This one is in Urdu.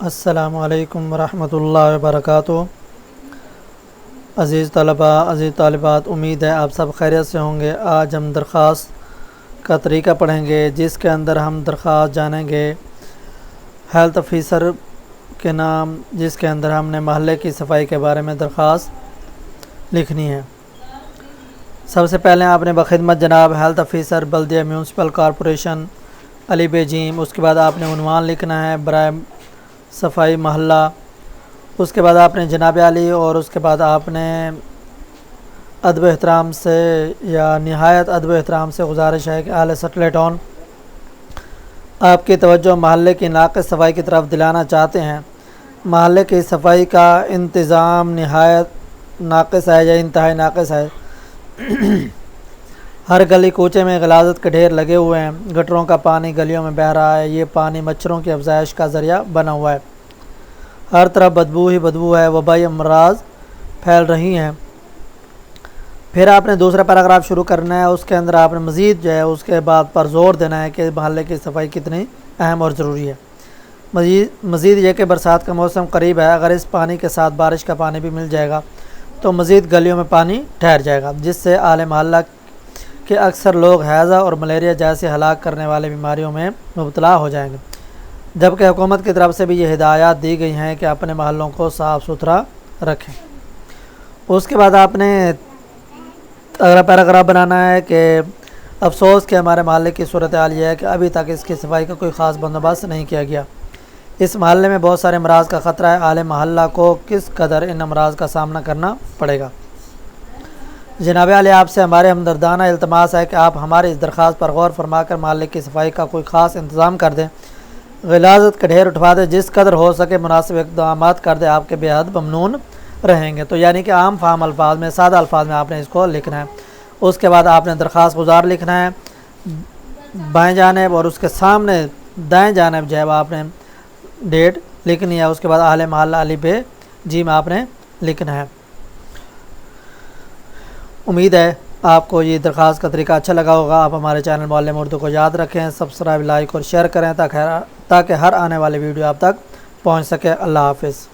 السلام علیکم ورحمۃ اللہ وبرکاتہ۔ عزیز طلباء، عزیز طالبات، امید ہے آپ سب خیریت سے ہوں گے۔ آج ہم درخواست کا طریقہ پڑھیں گے، جس کے اندر ہم درخواست جانیں گے ہیلتھ آفیسر کے نام، جس کے اندر ہم نے محلے کی صفائی کے بارے میں درخواست لکھنی ہے۔ سب سے پہلے آپ نے بخدمت جناب ہیلتھ آفیسر بلدیہ میونسپل کارپوریشن علی بے جیم، اس کے بعد آپ نے عنوان لکھنا ہے برائے صفائی محلہ، اس کے بعد آپ نے جناب علی، اور اس کے بعد آپ نے ادب و احترام سے یا نہایت ادب و احترام سے گزارش ہے کہ اہل سٹلے ٹاؤن آپ کی توجہ محلے کی ناقص صفائی کی طرف دلانا چاہتے ہیں۔ محلے کی صفائی کا انتظام نہایت ناقص ہے یا انتہائی ناقص ہے۔ ہر گلی کوچے میں غلاظت کے ڈھیر لگے ہوئے ہیں، گٹروں کا پانی گلیوں میں بہہ رہا ہے، یہ پانی مچھروں کی افزائش کا ذریعہ بنا ہوا ہے، ہر طرف بدبو ہی بدبو ہے، وبائی امراض پھیل رہی ہیں۔ پھر آپ نے دوسرا پیراگراف شروع کرنا ہے، اس کے اندر آپ نے مزید جو ہے اس کے بعد پر زور دینا ہے کہ محلے کی صفائی کتنی اہم اور ضروری ہے۔ مزید یہ کہ برسات کا موسم قریب ہے، اگر اس پانی کے ساتھ بارش کا پانی بھی مل جائے گا تو مزید گلیوں میں پانی ٹھہر جائے گا، جس سے اہل محلہ کہ اکثر لوگ ہیضہ اور ملیریا جیسی ہلاک کرنے والے بیماریوں میں مبتلا ہو جائیں گے، جبکہ حکومت کی طرف سے بھی یہ ہدایات دی گئی ہیں کہ اپنے محلوں کو صاف ستھرا رکھیں۔ اس کے بعد آپ نے اگلا پیراگراف بنانا ہے کہ افسوس کہ ہمارے محلے کی صورتحال یہ ہے کہ ابھی تک اس کی صفائی کا کوئی خاص بندوبست نہیں کیا گیا، اس محلے میں بہت سارے امراض کا خطرہ ہے، اہل محلہ کو کس قدر ان امراض کا سامنا کرنا پڑے گا۔ جناب علی، آپ سے ہمارے ہمدردانہ التماس ہے کہ آپ ہماری اس درخواست پر غور فرما کر محلے کی صفائی کا کوئی خاص انتظام کر دیں، غلاظت کا ڈھیر اٹھوا دیں، جس قدر ہو سکے مناسب اقدامات کر دیں، آپ کے بے حد ممنون رہیں گے۔ تو یعنی کہ عام فہم الفاظ میں، سادہ الفاظ میں آپ نے اس کو لکھنا ہے۔ اس کے بعد آپ نے درخواست گزار لکھنا ہے بائیں جانب، اور اس کے سامنے دائیں جانب جو ہے آپ نے ڈیٹ لکھنی ہے۔ اس کے بعد اہل محلہ علی بے جیم آپ نے لکھنا ہے۔ امید ہے آپ کو یہ درخواست کا طریقہ اچھا لگا ہوگا۔ آپ ہمارے چینل معلم اردو کو یاد رکھیں، سبسکرائب، لائک اور شیئر کریں تاکہ ہر آنے والی ویڈیو آپ تک پہنچ سکے۔ اللہ حافظ۔